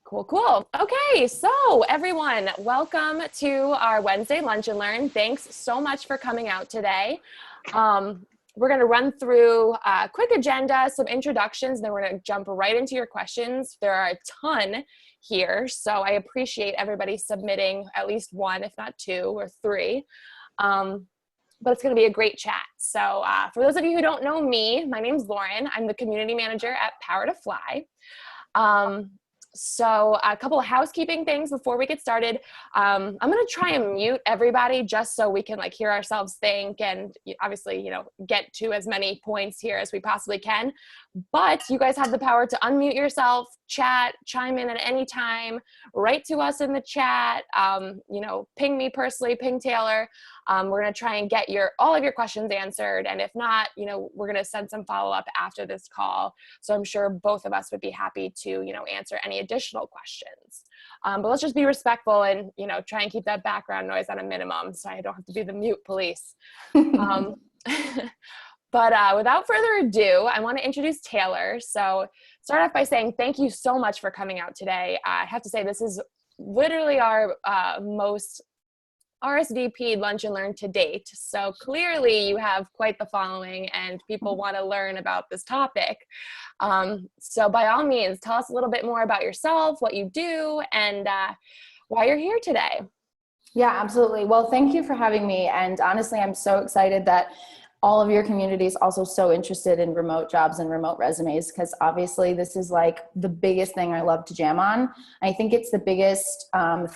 Cool, cool. Okay, so everyone, welcome to our Wednesday Lunch and Learn. Thanks so much for coming out today. We're going to run through a quick agenda, some introductions, and then we're going to jump right into your questions. There are a ton here, so I appreciate everybody submitting at least one, if not two or three. But it's going to be a great chat. So for those of you who don't know me, my name's Lauren. I'm the community manager at Power to Fly. So a couple of housekeeping things before we get started. I'm going to try and mute everybody just so we can hear ourselves think and obviously, get to as many points here as we possibly can. But you guys have the power to unmute yourself, chat, chime in at any time, write to us in the chat, ping me personally, ping Taylor. We're going to try and get all of your questions answered. And if not, we're going to send some follow-up after this call. So I'm sure both of us would be happy to, answer any additional questions. But let's just be respectful and, try and keep that background noise at a minimum so I don't have to be the mute police. But without further ado, I want to introduce Taylor. So start off by saying thank you so much for coming out today. I have to say this is literally our most RSVP'd Lunch and Learn to date. So clearly you have quite the following and people want to learn about this topic. So by all means, tell us a little bit more about yourself, what you do, and why you're here today. Yeah, absolutely. Well, thank you for having me. And honestly, I'm so excited that all of your community is also so interested in remote jobs and remote resumes, because obviously this is the biggest thing I love to jam on. I think it's the biggest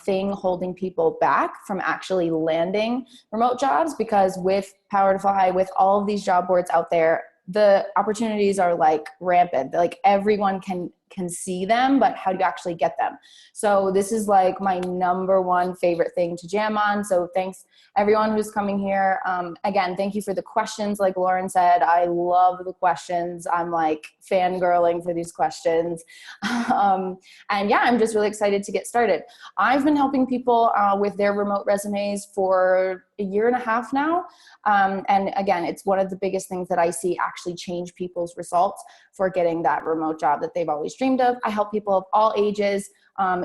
thing holding people back from actually landing remote jobs, because with Power to Fly, with all of these job boards out there, the opportunities are rampant. Everyone can see them, but how do you actually get them? So this is my number one favorite thing to jam on. So thanks everyone who's coming here. Again, thank you for the questions. Like Lauren said, I love the questions. I'm fangirling for these questions. And yeah, I'm just really excited to get started. I've been helping people with their remote resumes for a year and a half now. And again, it's one of the biggest things that I see actually change people's results for getting that remote job that they've always dreamed of. I help people of all ages.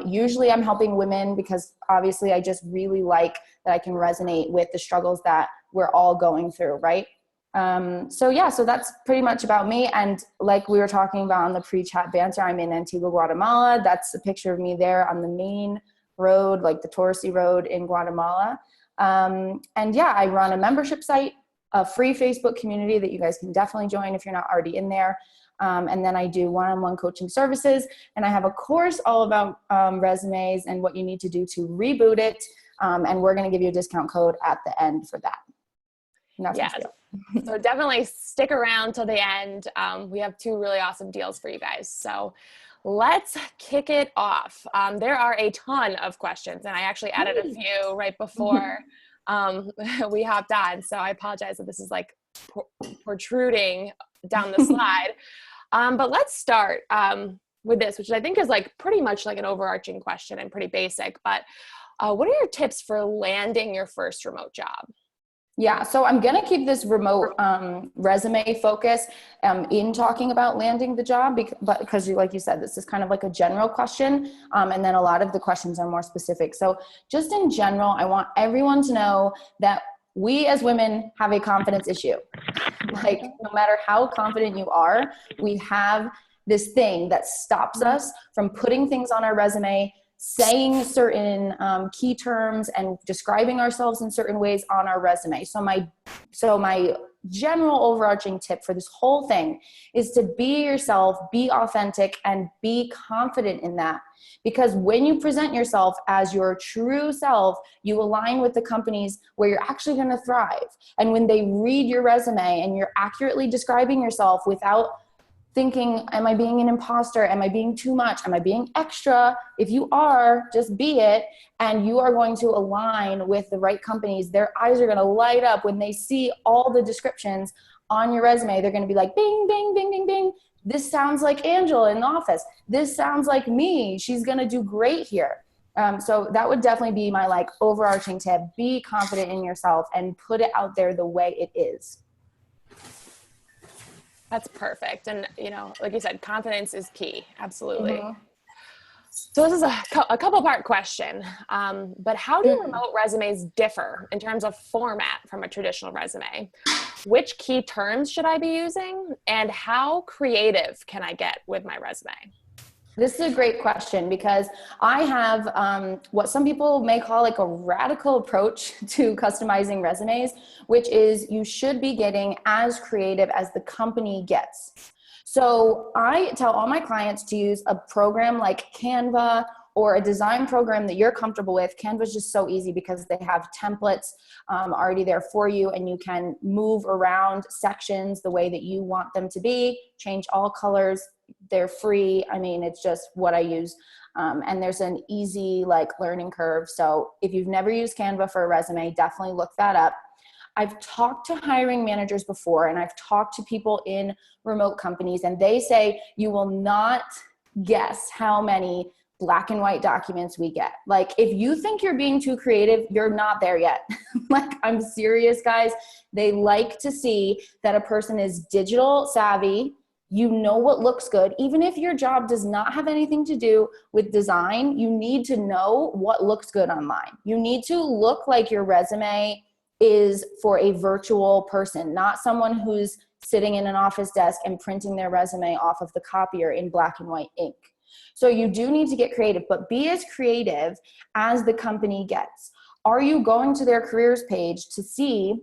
Usually I'm helping women because obviously I just really like that I can resonate with the struggles that we're all going through, right? So that's pretty much about me. And like we were talking about on the pre-chat banter, I'm in Antigua, Guatemala. That's a picture of me there on the main road, the touristy road in Guatemala. And yeah, I run a membership site, a free Facebook community that you guys can definitely join if you're not already in there. And then I do one-on-one coaching services, and I have a course all about resumes and what you need to do to reboot it. And we're going to give you a discount code at the end for that. Yes. So definitely stick around till the end. We have two really awesome deals for you guys. So let's kick it off. There are a ton of questions, and I actually added a few right before we hopped on. So I apologize if this is protruding down the slide. But let's start with this, which I think is pretty much an overarching question and pretty basic. But what are your tips for landing your first remote job? Yeah, so I'm going to keep this remote resume focus in talking about landing the job, because like you said, this is kind of a general question, and then a lot of the questions are more specific. So just in general, I want everyone to know that we as women have a confidence issue. No matter how confident you are, we have this thing that stops us from putting things on our resume, saying certain key terms and describing ourselves in certain ways on our resume. So my general overarching tip for this whole thing is to be yourself, be authentic, and be confident in that. Because when you present yourself as your true self, you align with the companies where you're actually going to thrive. And when they read your resume and you're accurately describing yourself without thinking, am I being an imposter? Am I being too much? Am I being extra? If you are, just be it. And you are going to align with the right companies. Their eyes are going to light up when they see all the descriptions on your resume. They're going to be like, bing, bing, bing, bing, bing. This sounds like Angela in the office. This sounds like me. She's going to do great here. So that would definitely be my overarching tip. Be confident in yourself and put it out there the way it is. That's perfect. And, like you said, confidence is key. Absolutely. So this is a couple part question, but how do remote resumes differ in terms of format from a traditional resume? Which key terms should I be using? And how creative can I get with my resume? This is a great question because I have what some people may call like a radical approach to customizing resumes, which is you should be getting as creative as the company gets. So I tell all my clients to use a program like Canva or a design program that you're comfortable with. Canva is just so easy because they have templates already there for you, and you can move around sections the way that you want them to be, change all colors. They're free. I mean, it's just what I use. And there's an easy like learning curve. So if you've never used Canva for a resume, definitely look that up. I've talked to hiring managers before, and I've talked to people in remote companies, and they say you will not guess how many black and white documents we get. Like, if you think you're being too creative, you're not there yet. Like, I'm serious, guys. They like to see that a person is digital savvy. You know what looks good. Even if your job does not have anything to do with design, you need to know what looks good online. You need to look like your resume is for a virtual person, not someone who's sitting in an office desk and printing their resume off of the copier in black and white ink. So you do need to get creative, but be as creative as the company gets. Are you going to their careers page to see,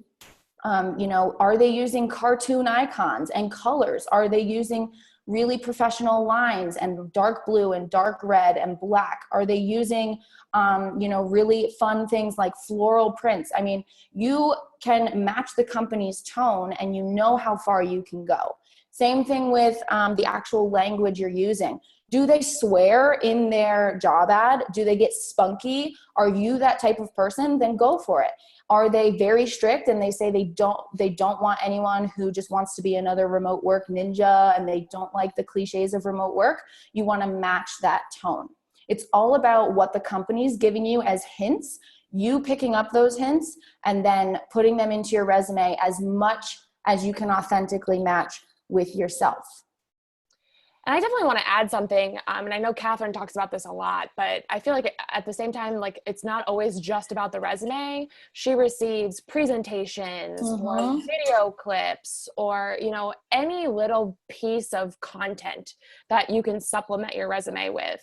are they using cartoon icons and colors? Are they using really professional lines and dark blue and dark red and black? Are they using, really fun things like floral prints? I mean, you can match the company's tone and you know how far you can go. Same thing with the actual language you're using. Do they swear in their job ad? Do they get spunky? Are you that type of person? Then go for it. Are they very strict and they say they don't want anyone who just wants to be another remote work ninja and they don't like the cliches of remote work? You want to match that tone. It's all about what the company's giving you as hints, you picking up those hints and then putting them into your resume as much as you can authentically match with yourself. And I definitely want to add something, and I know Catherine talks about this a lot, but I feel like at the same time, like, it's not always just about the resume. She receives presentations or video clips or, any little piece of content that you can supplement your resume with.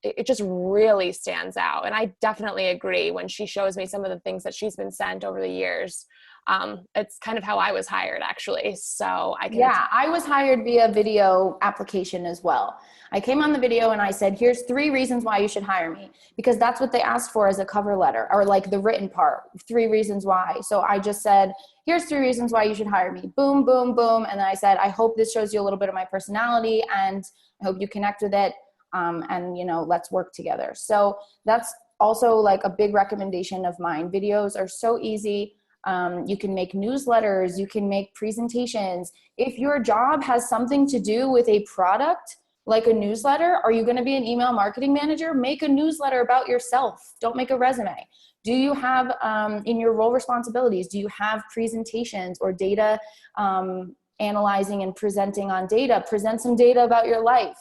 It just really stands out. And I definitely agree when she shows me some of the things that she's been sent over the years. It's kind of how I was hired, actually. So I was hired via video application as well. I came on the video and I said, here's 3 reasons why you should hire me, because that's what they asked for as a cover letter, or like the written part, 3 reasons why. So I just said, here's 3 reasons why you should hire me. Boom, boom, boom. And then I said, I hope this shows you a little bit of my personality and I hope you connect with it. And let's work together. So that's also like a big recommendation of mine. Videos are so easy. You can make newsletters, you can make presentations. If your job has something to do with a product, like a newsletter, are you going to be an email marketing manager? Make a newsletter about yourself. Don't make a resume. Do you have, in your role responsibilities, do you have presentations or data analyzing and presenting on data? Present some data about your life.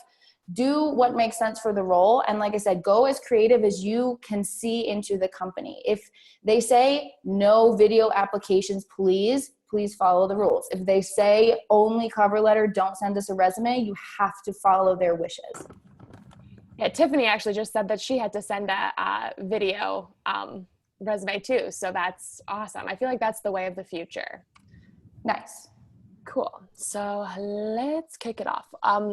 Do what makes sense for the role. And like I said, go as creative as you can see into the company. If they say no video applications, please follow the rules. If they say only cover letter, don't send us a resume, you have to follow their wishes. Yeah, Tiffany actually just said that she had to send a video resume too. So that's awesome. I feel like that's the way of the future. Nice. Cool. So let's kick it off.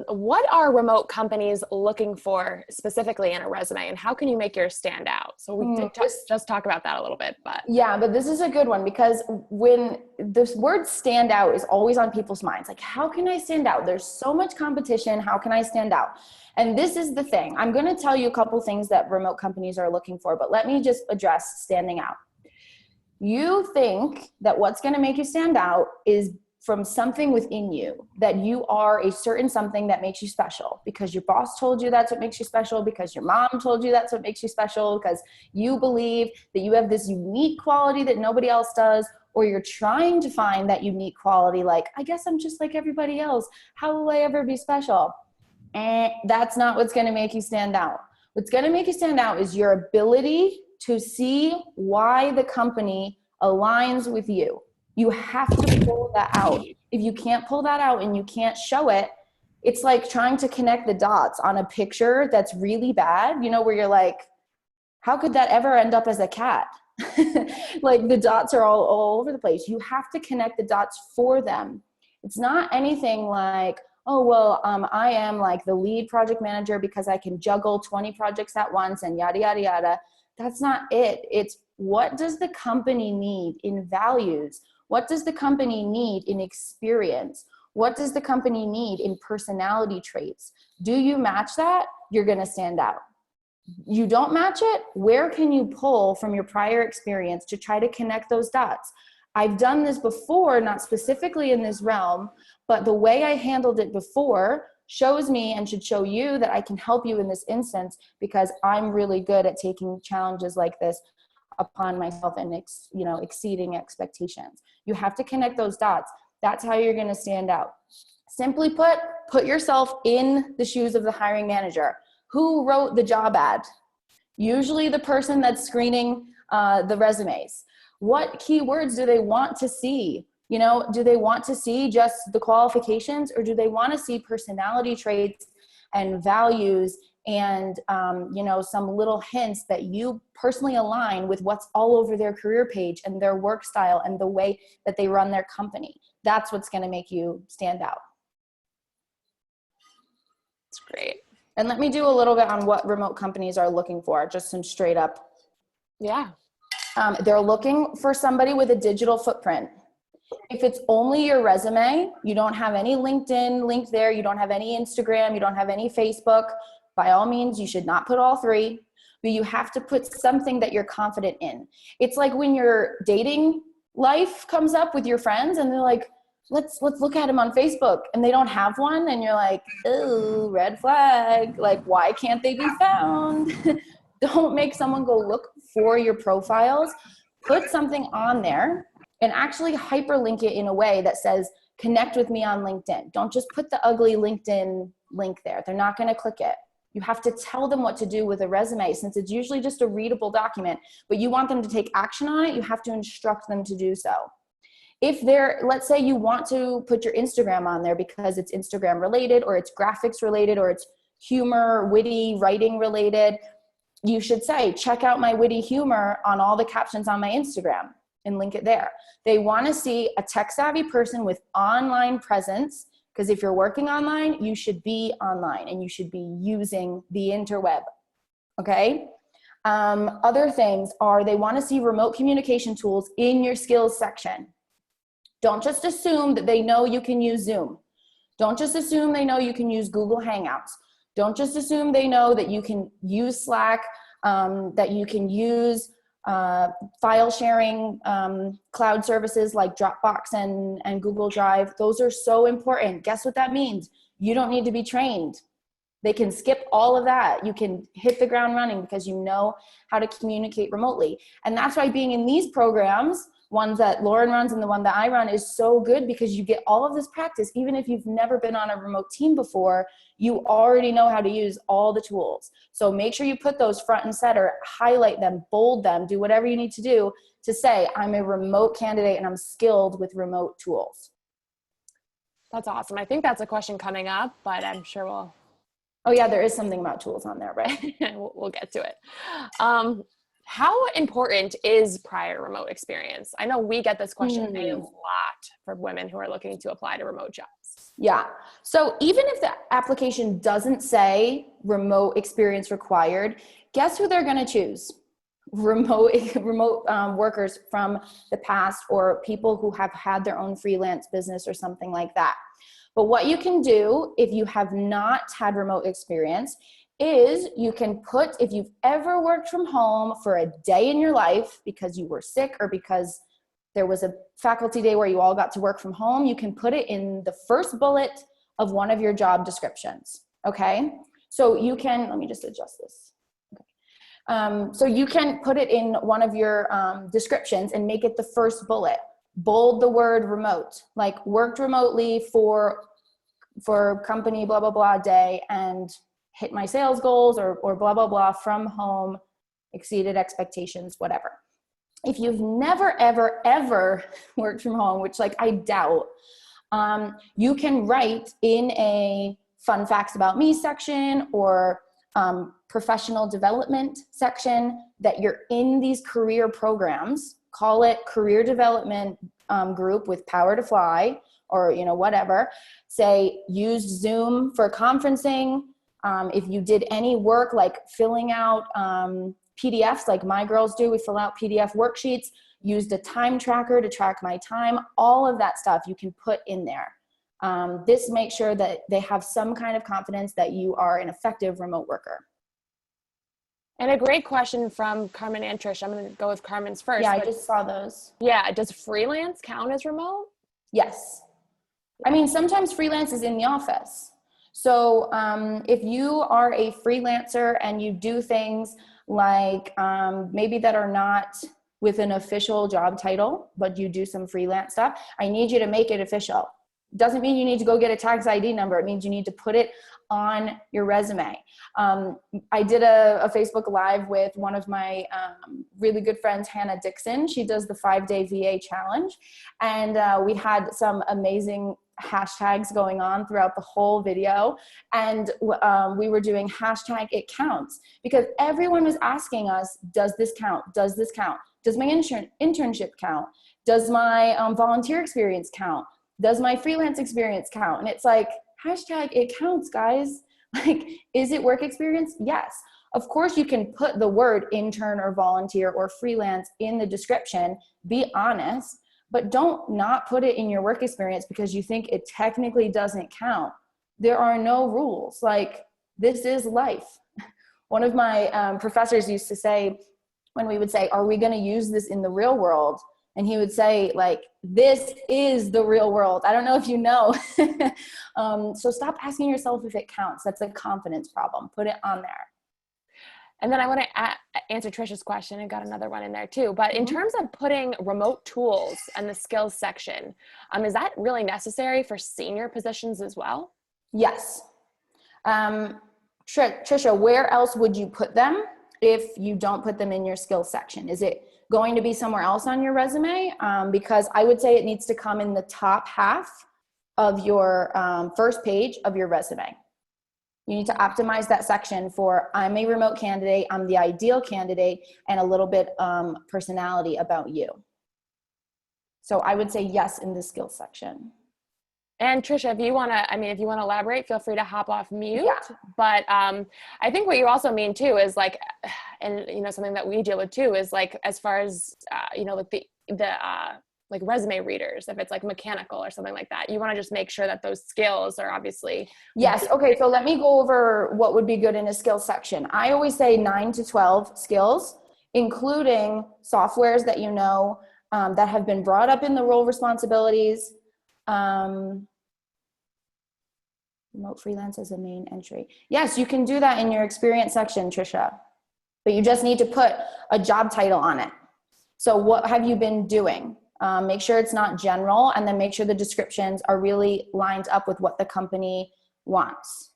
What are remote companies looking for specifically in a resume, and how can you make yours stand out? So we did just talk about that a little bit, but yeah, but this is a good one because when this word stand out is always on people's minds, like, how can I stand out? There's so much competition. How can I stand out? And this is the thing. I'm going to tell you a couple things that remote companies are looking for, but let me just address standing out. You think that what's going to make you stand out is from something within you, that you are a certain something that makes you special because your boss told you that's what makes you special, because your mom told you that's what makes you special, because you believe that you have this unique quality that nobody else does, or you're trying to find that unique quality, like, I guess I'm just like everybody else. How will I ever be special? That's not what's going to make you stand out. What's going to make you stand out is your ability to see why the company aligns with you. You have to pull that out. If you can't pull that out and you can't show it, it's like trying to connect the dots on a picture that's really bad, you know, where you're like, how could that ever end up as a cat? Like the dots are all over the place. You have to connect the dots for them. It's not anything like, oh, well, I am like the lead project manager because I can juggle 20 projects at once and yada, yada, yada. That's not it. It's what does the company need in values? What does the company need in experience? What does the company need in personality traits? Do you match that? You're going to stand out. You don't match it? Where can you pull from your prior experience to try to connect those dots? I've done this before, not specifically in this realm, but the way I handled it before shows me and should show you that I can help you in this instance because I'm really good at taking challenges like this upon myself and exceeding expectations. You have to connect those dots. That's how you're going to stand out. Simply put yourself in the shoes of the hiring manager. Who wrote the job ad? Usually the person that's screening the resumes. What keywords do they want to see? You know, do they want to see just the qualifications, or do they want to see personality traits and values and, some little hints that you personally align with what's all over their career page and their work style and the way that they run their company? That's what's going to make you stand out. That's great. And let me do a little bit on what remote companies are looking for, just some straight up. Yeah. They're looking for somebody with a digital footprint. If it's only your resume, you don't have any LinkedIn linked there, you don't have any Instagram, you don't have any Facebook, by all means, you should not put all three, but you have to put something that you're confident in. It's like when your dating life comes up with your friends and they're like, let's look at him on Facebook, and they don't have one, and you're like, oh, red flag. Like, why can't they be found? Don't make someone go look for your profiles. Put something on there and actually hyperlink it in a way that says, connect with me on LinkedIn. Don't just put the ugly LinkedIn link there. They're not going to click it. You have to tell them what to do with a resume, since it's usually just a readable document, but you want them to take action on it. You have to instruct them to do so. If let's say you want to put your Instagram on there because it's Instagram related, or it's graphics related, or it's humor, witty, writing related, you should say, check out my witty humor on all the captions on my Instagram and link it there. They want to see a tech savvy person with online presence, because if you're working online, you should be online and you should be using the interweb. Okay. Other things are, they want to see remote communication tools in your skills section. Don't just assume that they know you can use Zoom. Don't just assume they know you can use Google Hangouts. Don't just assume they know that you can use Slack, that you can use file sharing cloud services like Dropbox and Google Drive. Those are so important. Guess what that means? You don't need to be trained. They can skip all of that. You can hit the ground running because you know how to communicate remotely. And that's why being in these programs, ones that Lauren runs and the one that I run, is so good, because you get all of this practice. Even if you've never been on a remote team before, you already know how to use all the tools. So make sure you put those front and center, highlight them, bold them, do whatever you need to do to say, I'm a remote candidate and I'm skilled with remote tools. That's awesome. I think that's a question coming up, but I'm sure we'll. Oh yeah, there is something about tools on there, right? We'll get to it. How important is prior remote experience? I know we get this question a lot for women who are looking to apply to remote jobs. Yeah. So even if the application doesn't say remote experience required, guess who they're going to choose? Remote workers from the past, or people who have had their own freelance business or something like that. But what you can do if you have not had remote experience is you can put, if you've ever worked from home for a day in your life because you were sick or because there was a faculty day where you all got to work from home, you can put it in the first bullet of one of your job descriptions. Okay. So you can, let me just adjust this. Okay. So you can put it in one of your descriptions and make it the first bullet. Bold the word remote, like worked remotely for for company blah blah blah day and hit my sales goals or blah blah blah from home, exceeded expectations, whatever. If you've never ever ever worked from home, which like I doubt, you can write in a fun facts about me section or professional development section that you're in these career programs. Call it career development group with Power to Fly, or whatever. Say used Zoom for conferencing. If you did any work like filling out PDFs like my girls do, we fill out PDF worksheets, used a time tracker to track my time, all of that stuff you can put in there. This makes sure that they have some kind of confidence that you are an effective remote worker. And a great question from Carmen and Trish. I'm going to go with Carmen's first. Yeah, I just saw those. Yeah. Does freelance count as remote? Yes. I mean, sometimes freelance is in the office. So if you are a freelancer and you do things like maybe that are not with an official job title, but you do some freelance stuff, I need you to make it official. Doesn't mean you need to go get a tax ID number. It means you need to put it on your resume. I did a Facebook Live with one of my really good friends, Hannah Dixon. She does the 5-day VA challenge. And we had some amazing hashtags going on throughout the whole video. And we were doing hashtag it counts, because everyone was asking us, does this count? Does this count? Does my internship count? Does my volunteer experience count? Does my freelance experience count? And it's like, hashtag it counts, guys. Like, is it work experience? Yes. Of course, you can put the word intern or volunteer or freelance in the description. Be honest, but don't not put it in your work experience because you think it technically doesn't count. There are no rules. Like, this is life. One of my professors used to say, when we would say, are we going to use this in the real world? And he would say, like, this is the real world. I don't know if you know. So stop asking yourself if it counts. That's a confidence problem. Put it on there. And then I want to answer Trisha's question. I got another one in there too. But in terms of putting remote tools in the skills section, is that really necessary for senior positions as well? Yes. Trisha, where else would you put them if you don't put them in your skills section? Is it going to be somewhere else on your resume? Because I would say it needs to come in the top half of your first page of your resume. You need to optimize that section for, I'm a remote candidate, I'm the ideal candidate, and a little bit personality about you. So I would say yes in the skills section. And Trisha, if you want to elaborate, feel free to hop off mute. Yeah. But I think what you also mean too is like, and something that we deal with too is like, as far as like the like resume readers, if it's like mechanical or something like that, you want to just make sure that those skills are obviously. Yes. Okay. So let me go over what would be good in a skills section. I always say 9 to 12 skills, including softwares that that have been brought up in the role responsibilities. Remote freelance as a main entry. Yes, you can do that in your experience section, Trisha, but you just need to put a job title on it. So what have you been doing? Make sure it's not general, and then make sure the descriptions are really lined up with what the company wants.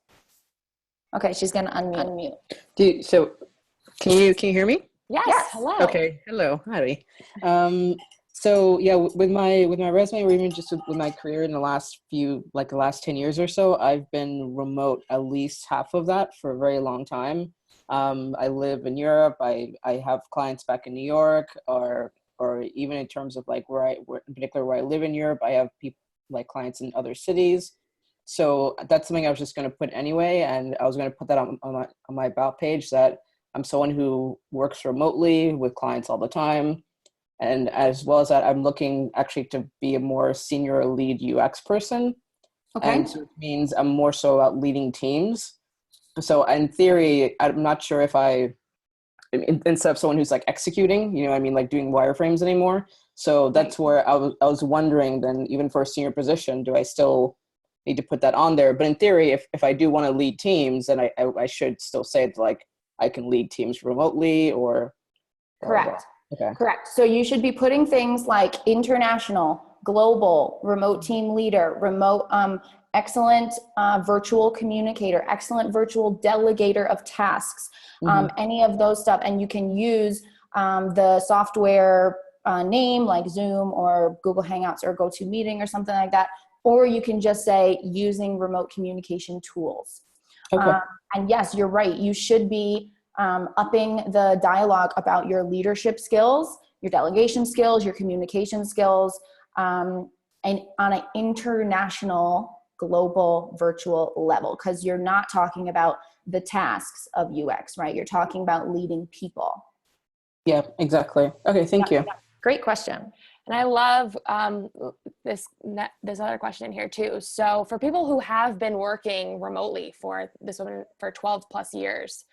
Okay, she's gonna unmute. So can you hear me? Yes. Hello. Okay. Hello. Howdy. So yeah, with my resume, or even just with my career in the last 10 years or so, I've been remote at least half of that for a very long time. I live in Europe. I have clients back in New York, or even in terms of like in particular where I live in Europe, I have people like clients in other cities. So that's something I was just going to put anyway, and I was going to put that on my about page, that I'm someone who works remotely with clients all the time. And as well as that, I'm looking actually to be a more senior lead UX person. Okay. And so it means I'm more so about leading teams. So in theory, I'm not sure if instead of someone who's like executing, like doing wireframes anymore. So that's where I was wondering, then even for a senior position, do I still need to put that on there? But in theory, if I do want to lead teams, then I should still say that, like, I can lead teams remotely or. Correct. Okay. Correct. So you should be putting things like international, global, remote team leader, remote excellent virtual communicator, excellent virtual delegator of tasks, any of those stuff. And you can use the software name like Zoom or Google Hangouts or GoToMeeting or something like that. Or you can just say using remote communication tools. Okay. And yes, you're right. You should be upping the dialogue about your leadership skills, your delegation skills, your communication skills, and on an international, global, virtual level, because you're not talking about the tasks of UX, right? You're talking about leading people. Yeah, exactly. Okay, thank you. Great question. And I love this other question here too. So for people who have been working remotely for 12 plus years,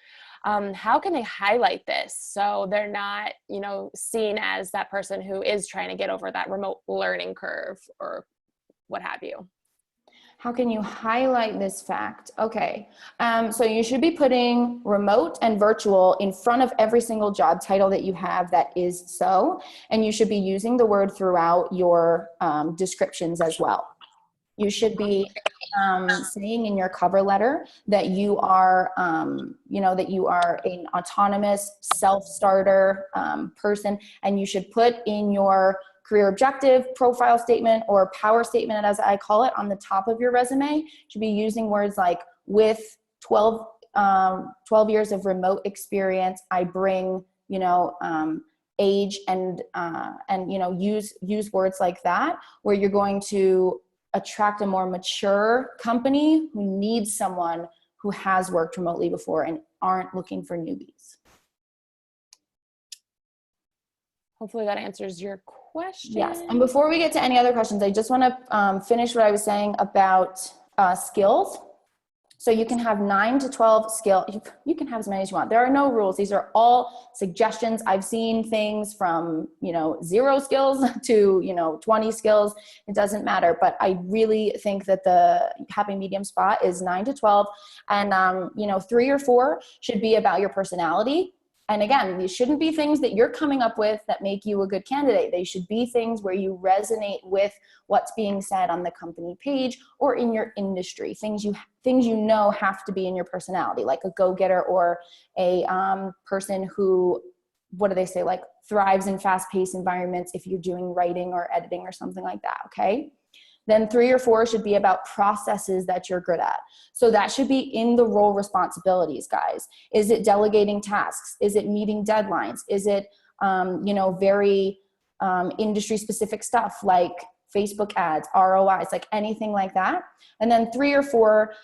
how can they highlight this so they're not, seen as that person who is trying to get over that remote learning curve or what have you? How can you highlight this fact? Okay, so you should be putting remote and virtual in front of every single job title that you have that is so, and you should be using the word throughout your descriptions as well. You should be saying in your cover letter that you are, that you are an autonomous self-starter person, and you should put in your career objective, profile statement, or power statement, as I call it, on the top of your resume. You should be using words like, with 12 years of remote experience, I bring, age and use words like that, where you're going to attract a more mature company who needs someone who has worked remotely before and aren't looking for newbies. Hopefully that answers your question. Yes. And before we get to any other questions, I just want to finish what I was saying about skills. So you can have 9 to 12 skills. You can have as many as you want. There are no rules. These are all suggestions. I've seen things from, 0 skills to, 20 skills. It doesn't matter. But I really think that the happy medium spot is 9 to 12. And, 3 or 4 should be about your personality. And again, these shouldn't be things that you're coming up with that make you a good candidate. They should be things where you resonate with what's being said on the company page or in your industry. Things you have to be in your personality, like a go-getter or a person who, what do they say, like thrives in fast-paced environments if you're doing writing or editing or something like that, okay? Then 3 or 4 should be about processes that you're good at. So that should be in the role responsibilities, guys. Is it delegating tasks? Is it meeting deadlines? Is it, very industry specific stuff like Facebook ads, ROIs, like anything like that? And then 3 or 4,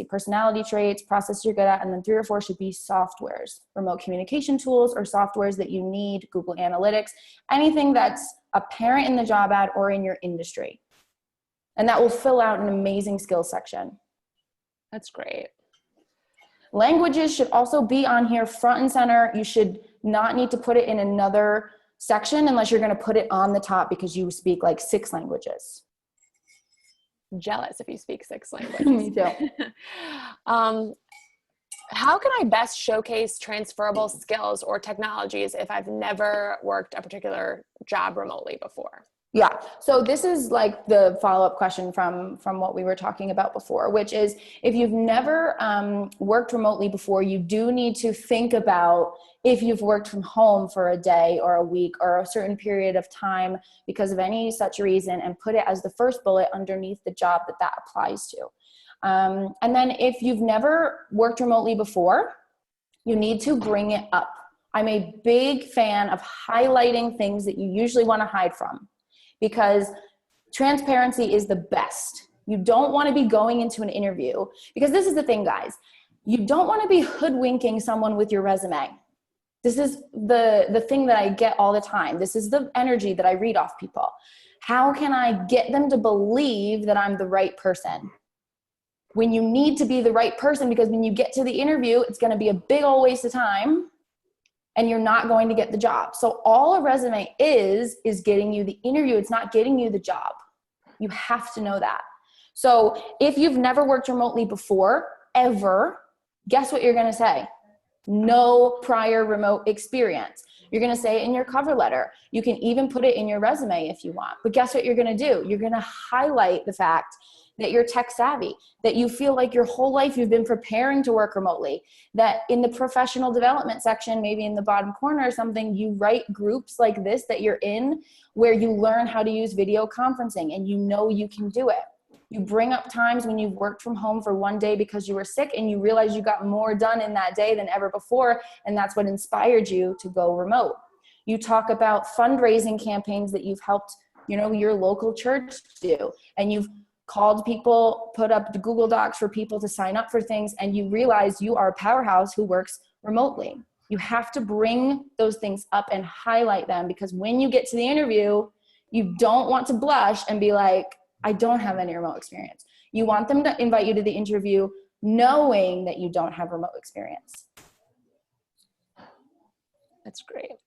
personality traits, process you're good at, and then 3 or 4 should be softwares, remote communication tools or softwares that you need, Google Analytics, anything that's apparent in the job ad or in your industry. And that will fill out an amazing skills section. That's great. Languages should also be on here front and center. You should not need to put it in another section unless you're going to put it on the top because you speak like 6 languages. Jealous if you speak 6 languages. Me too. How can I best showcase transferable skills or technologies if I've never worked a particular job remotely before? Yeah. So this is like the follow-up question from what we were talking about before, which is if you've never worked remotely before, you do need to think about if you've worked from home for a day or a week or a certain period of time because of any such reason, and put it as the first bullet underneath the job that applies to. And then if you've never worked remotely before, you need to bring it up. I'm a big fan of highlighting things that you usually want to hide from, because transparency is the best. You don't want to be going into an interview, because this is the thing, guys. You don't want to be hoodwinking someone with your resume. This is the thing that I get all the time. This is the energy that I read off people. How can I get them to believe that I'm the right person? When you need to be the right person, because when you get to the interview, it's going to be a big old waste of time and you're not going to get the job. So all a resume is getting you the interview. It's not getting you the job. You have to know that. So if you've never worked remotely before, ever, guess what you're going to say? No prior remote experience. You're going to say it in your cover letter. You can even put it in your resume if you want. But guess what you're going to do? You're going to highlight the fact that you're tech savvy, that you feel like your whole life you've been preparing to work remotely, that in the professional development section, maybe in the bottom corner or something, you write groups like this that you're in where you learn how to use video conferencing and you know you can do it. You bring up times when you've worked from home for one day because you were sick and you realize you got more done in that day than ever before, and that's what inspired you to go remote. You talk about fundraising campaigns that you've helped, you know, your local church do, and you've called people, put up the Google Docs for people to sign up for things, and you realize you are a powerhouse who works remotely. You have to bring those things up and highlight them, because when you get to the interview, you don't want to blush and be like, I don't have any remote experience. You want them to invite you to the interview knowing that you don't have remote experience. That's great.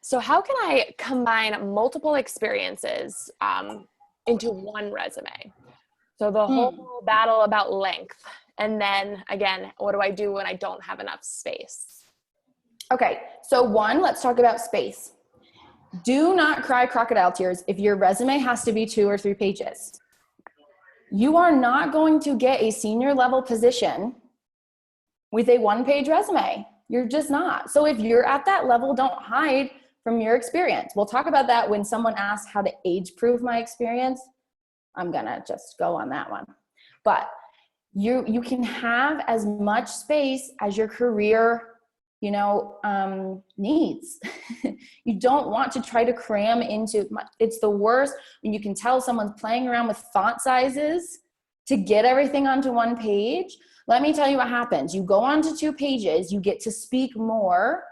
So how can I combine multiple experiences into one resume? So the whole battle about length. And then again, what do I do when I don't have enough space? Okay, so one, let's talk about space. Do not cry crocodile tears if your resume has to be 2 or 3 pages. You are not going to get a senior level position with a 1-page resume. You're just not. So if you're at that level, don't hide from your experience. We'll talk about that when someone asks how to age proof my experience. I'm gonna just go on that one. But you can have as much space as your career needs. You don't want to try to cram into, it's the worst when you can tell someone's playing around with font sizes to get everything onto 1 page. Let me tell you what happens. You go onto 2 pages, you get to speak more,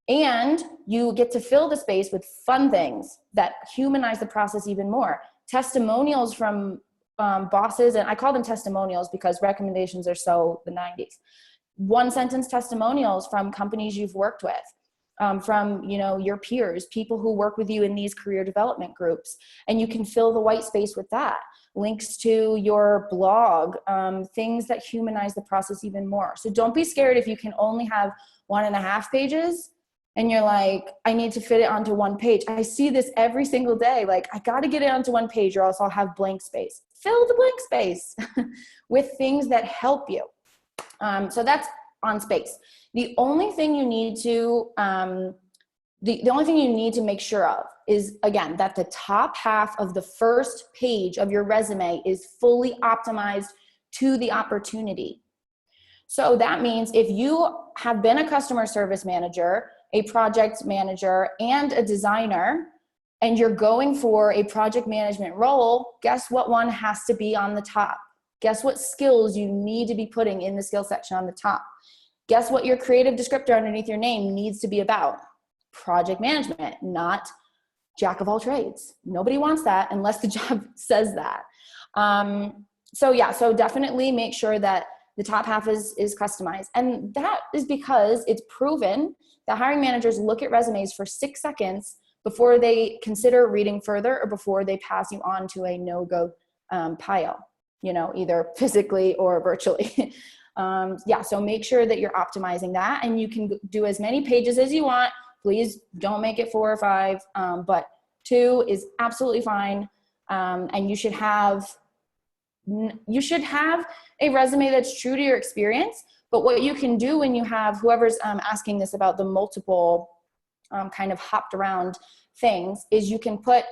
and you get to fill the space with fun things that humanize the process even more. Testimonials from bosses, and I call them testimonials because recommendations are so the 90s. 1-sentence testimonials from companies you've worked with, from your peers, people who work with you in these career development groups, and you can fill the white space with that. Links to your blog, things that humanize the process even more. So don't be scared if you can only have 1.5 pages and you're like, I need to fit it onto 1 page. I see this every single day. Like, I got to get it onto 1 page or else I'll have blank space. Fill the blank space with things that help you. So that's on space. The only thing you need to, the only thing you need to make sure of is, again, that the top half of the first page of your resume is fully optimized to the opportunity. So that means if you have been a customer service manager, a project manager, and a designer, and you're going for a project management role, guess what one has to be on the top? Guess what skills you need to be putting in the skill section on the top? Guess what your creative descriptor underneath your name needs to be about? Project management, not jack of all trades. Nobody wants that unless the job says that. So definitely make sure that the top half is customized. And that is because it's proven that hiring managers look at resumes for 6 seconds before they consider reading further or before they pass you on to a no-go pile, either physically or virtually. So make sure that you're optimizing that, and you can do as many pages as you want. Please don't make it 4 or 5, but 2 is absolutely fine. And you should have a resume that's true to your experience. But what you can do when you have whoever's asking this about the multiple kind of hopped around things is you can put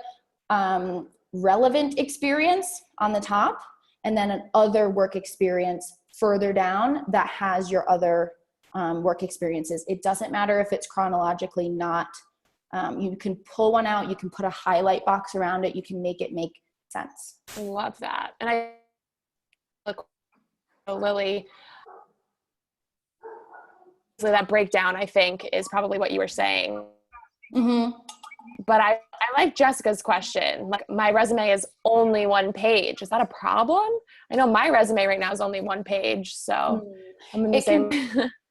relevant experience on the top and then an other work experience further down that has your other work experiences. It doesn't matter if it's chronologically not. You can pull one out, you can put a highlight box around it, you can make it make sense. I love that. And I look, Lily, so that breakdown, I think, is probably what you were saying. Mm-hmm. But I like Jessica's question. Like, my resume is only 1 page. Is that a problem? I know my resume right now is only 1 page. So I'm in the same.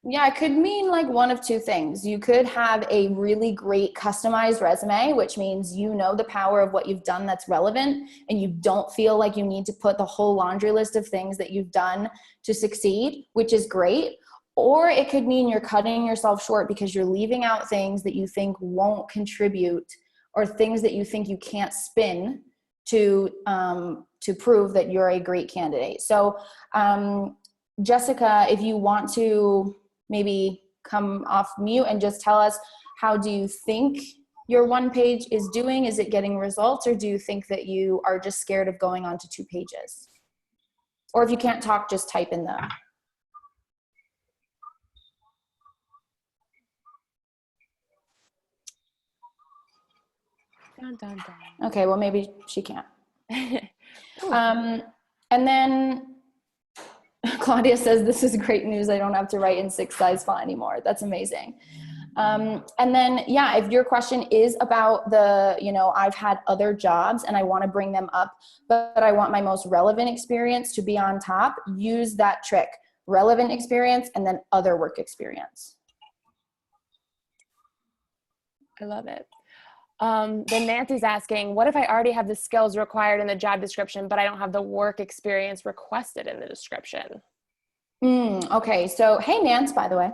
Yeah, it could mean like one of 2 things. You could have a really great customized resume, which means you know the power of what you've done that's relevant, and you don't feel like you need to put the whole laundry list of things that you've done to succeed, which is great. Or it could mean you're cutting yourself short because you're leaving out things that you think won't contribute or things that you think you can't spin to prove that you're a great candidate. So, Jessica, if you want to maybe come off mute and just tell us, how do you think your one page is doing? Is it getting results, or do you think that you are just scared of going on to 2 pages? Or if you can't talk, just type in the. Dun, dun, dun. Okay, well, maybe she can't. And then Claudia says, this is great news. I don't have to write in 6 size font anymore. That's amazing. And then, yeah, if your question is about the, I've had other jobs and I want to bring them up, but I want my most relevant experience to be on top, use that trick. Relevant experience and then other work experience. I love it. Then Nancy's asking, what if I already have the skills required in the job description, but I don't have the work experience requested in the description? Okay, so hey, Nance, by the way.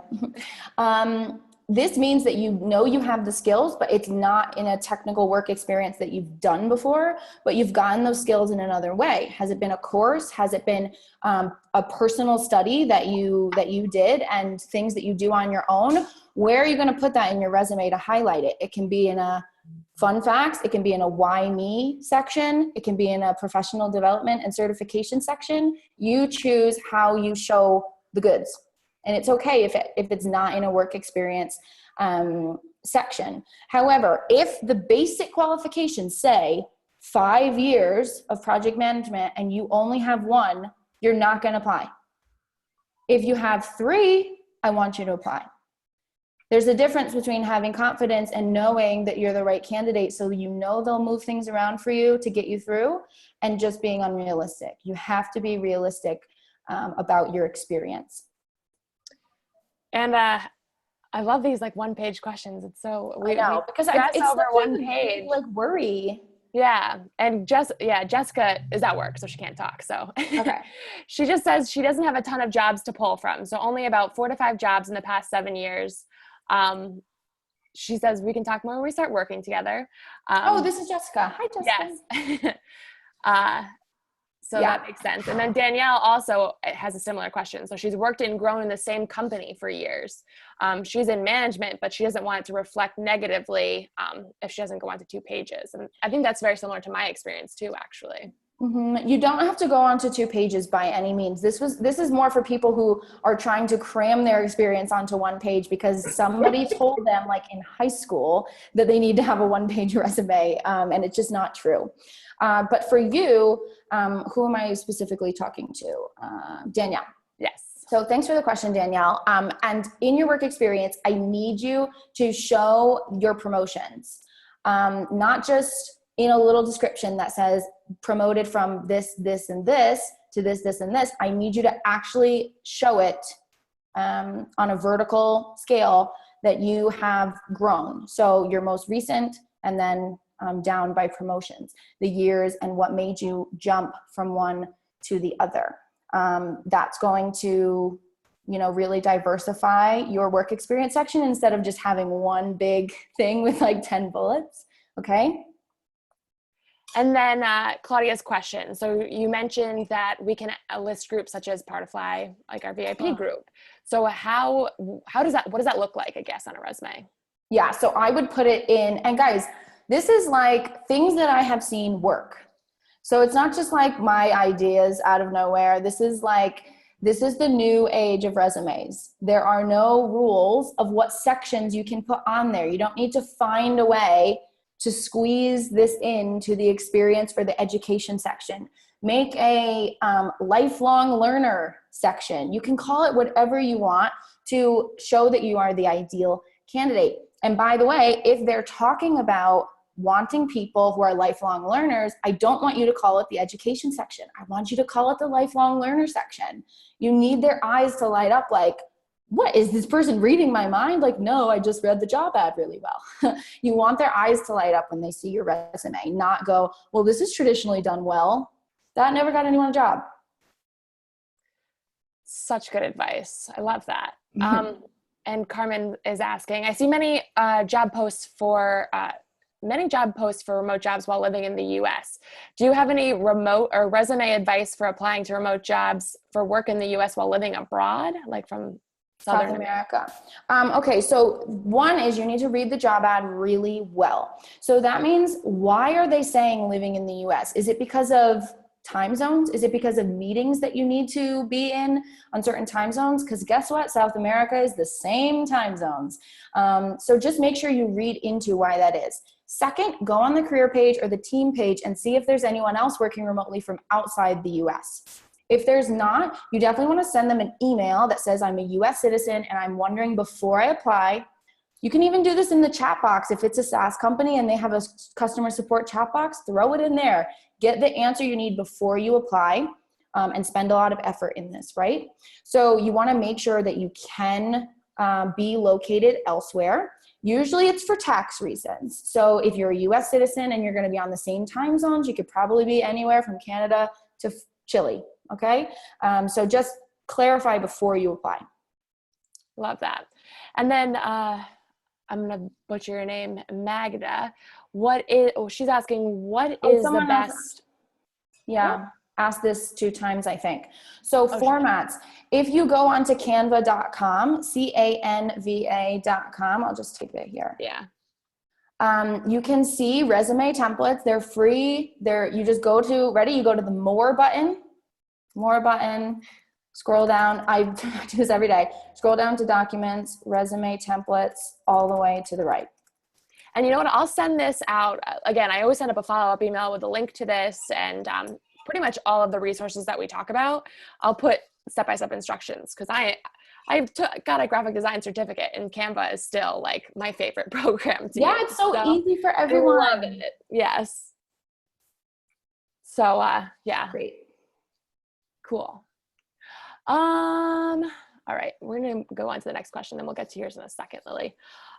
This means that you have the skills, but it's not in a technical work experience that you've done before, but you've gotten those skills in another way. Has it been a course? Has it been a personal study that you did and things that you do on your own? Where are you going to put that in your resume to highlight it? It can be in a fun facts. It can be in a why me section. It can be in a professional development and certification section. You choose how you show the goods. And it's okay if it's not in a work experience section. However, if the basic qualifications say 5 years of project management and you only have 1, you're not going to apply. If you have 3, I want you to apply. There's a difference between having confidence and knowing that you're the right candidate, so they'll move things around for you to get you through, and just being unrealistic. You have to be realistic about your experience. And I love these like 1-page questions. It's so we because it's over 1 page. Like worry. Yeah, and Jessica is at work, so she can't talk. So okay. She just says she doesn't have a ton of jobs to pull from, so only about 4 to 5 jobs in the past 7 years. She says we can talk more when we start working together. This is Jessica. Hi, Jessica. Yes. So that makes sense. And then Danielle also has a similar question. So she's worked and grown in the same company for years. She's in management, but she doesn't want it to reflect negatively if she doesn't go on to 2 pages. And I think that's very similar to my experience too, actually. Mm-hmm. You don't have to go on to 2 pages by any means. This is more for people who are trying to cram their experience onto 1 page because somebody told them, like in high school, that they need to have a 1-page resume, and it's just not true. But for you, who am I specifically talking to? Danielle. Yes. So thanks for the question, Danielle. And in your work experience, I need you to show your promotions, not just in a little description that says promoted from this, this, and this to this, this, and this. I need you to actually show it on a vertical scale that you have grown. So your most recent, and then down by promotions, the years and what made you jump from one to the other. That's going to, really diversify your work experience section instead of just having one big thing with like 10 bullets. Okay. And then Claudia's question. So you mentioned that we can list groups such as Partify, like our VIP group. So what does that look like, I guess, on a resume? Yeah, so I would put it in, and guys, this is like things that I have seen work. So it's not just like my ideas out of nowhere. This is the new age of resumes. There are no rules of what sections you can put on there. You don't need to find a way to squeeze this into the experience for the education section. Make a lifelong learner section. You can call it whatever you want to show that you are the ideal candidate. And by the way, if they're talking about wanting people who are lifelong learners, I don't want you to call it the education section. I want you to call it the lifelong learner section. You need their eyes to light up like, what, is this person reading my mind? Like, no, I just read the job ad really well. You want their eyes to light up when they see your resume, not go, well, this is traditionally done well. That never got anyone a job. Such good advice. I love that. And Carmen is asking, I see many job posts for many job posts for remote jobs while living in the US. Do you have any remote or resume advice for applying to remote jobs for work in the US while living abroad, like from South America. Okay, so one is you need to read the job ad really well. So that means, why are they saying living in the US? Is it because of time zones? Is it because of meetings that you need to be in on certain time zones? Because guess what? South America is the same time zones. So just make sure you read into why that is. Second, go on the career page or the team page and see if there's anyone else working remotely from outside the US. If there's not, you definitely want to send them an email that says, I'm a US citizen and I'm wondering before I apply. You can even do this in the chat box. If it's a SaaS company and they have a customer support chat box, throw it in there. Get the answer you need before you apply, and spend a lot of effort in this, right? So you want to make sure that you can be located elsewhere. Usually it's for tax reasons. So if you're a US citizen and you're going to be on the same time zones, you could probably be anywhere from Canada to Chile. Okay, so just clarify before you apply. Love that. And then I'm gonna butcher your name, Magda. She's asking, what is the best? Yeah, asked this 2 times, I think. So formats, if you go onto canva.com, canva.com, I'll just take it here. Yeah. You can see resume templates. They're free. You just go to, you go to the more button, scroll down. I do this every day. Scroll down to documents, resume templates, all the way to the right. And you know what? I'll send this out. Again, I always send up a follow-up email with a link to this and pretty much all of the resources that we talk about. I'll put step-by-step instructions because I've got a graphic design certificate and Canva is still like my favorite program to use. It's so easy for everyone. I love it. Yes. So yeah. Great. Cool. All right, we're gonna go on to the next question, then we'll get to yours in a second, Lily.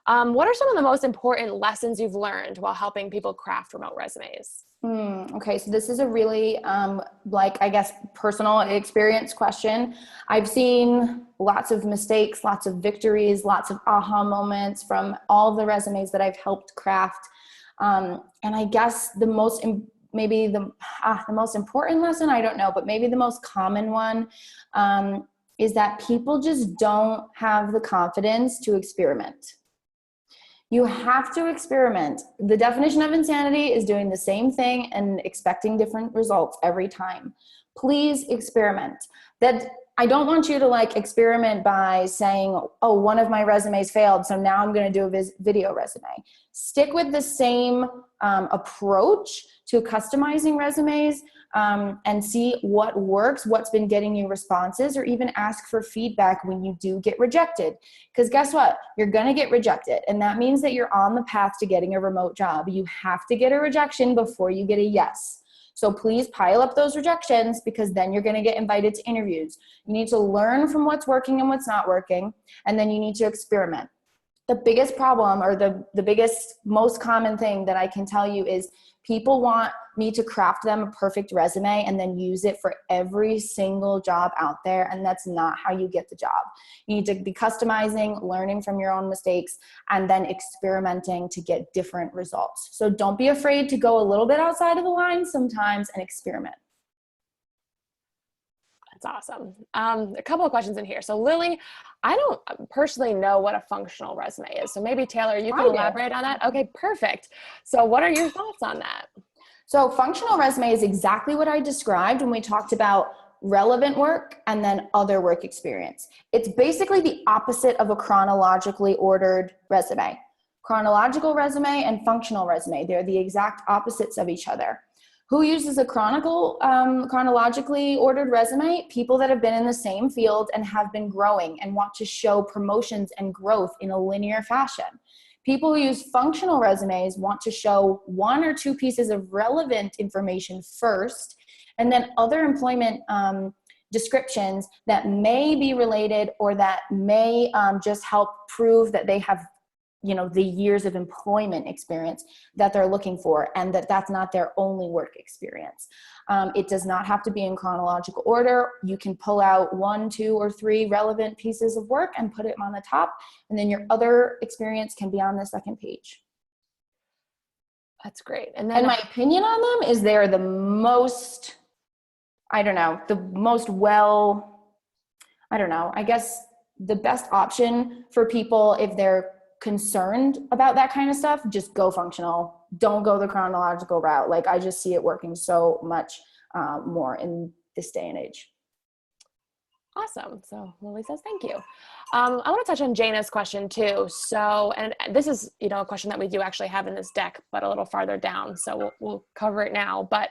What are some of the most important lessons you've learned while helping people craft remote resumes? Okay, so this is a really, I guess, personal experience question. I've seen lots of mistakes, lots of victories, lots of aha moments from all the resumes that I've helped craft. And I guess the most important lesson, I don't know, but maybe the most common one is that people just don't have the confidence to experiment. You have to experiment. The definition of insanity is doing the same thing and expecting different results every time. Please experiment. I don't want you to experiment by saying, oh, one of my resumes failed, so now I'm going to do a video resume. Stick with the same approach to customizing resumes and see what works, what's been getting you responses, or even ask for feedback when you do get rejected. Because guess what? You're going to get rejected, and that means that you're on the path to getting a remote job. You have to get a rejection before you get a yes. So please pile up those rejections, because then you're going to get invited to interviews. You need to learn from what's working and what's not working, and then you need to experiment. The biggest problem, or the biggest, most common thing that I can tell you is people want me to craft them a perfect resume and then use it for every single job out there, and that's not how you get the job. You need to be customizing, learning from your own mistakes, and then experimenting to get different results. So don't be afraid to go a little bit outside of the line sometimes and experiment. That's awesome. A couple of questions in here. So Lily, I don't personally know what a functional resume is. So maybe Taylor, you can elaborate on that. Okay, perfect. So what are your thoughts on that? So functional resume is exactly what I described when we talked about relevant work and then other work experience. It's basically the opposite of a chronologically ordered resume. Chronological resume and functional resume, they're the exact opposites of each other. Who uses a chronologically ordered resume? People that have been in the same field and have been growing and want to show promotions and growth in a linear fashion. People who use functional resumes want to show 1 or 2 pieces of relevant information first, and then other employment descriptions that may be related or that may just help prove that they have the years of employment experience that they're looking for, and that's not their only work experience. It does not have to be in chronological order. You can pull out 1, 2, or 3 relevant pieces of work and put it on the top, and then your other experience can be on the second page. That's great. And then And my opinion on them is they're the most, I don't know, I guess the best option for people if they're concerned about that kind of stuff, just go functional. Don't go the chronological route. Like, I just see it working so much more in this day and age. awesome. So Lily says, thank you. I want to touch on Jana's question too. So, and this is, a question that we do actually have in this deck, but a little farther down. So we'll cover it now. But,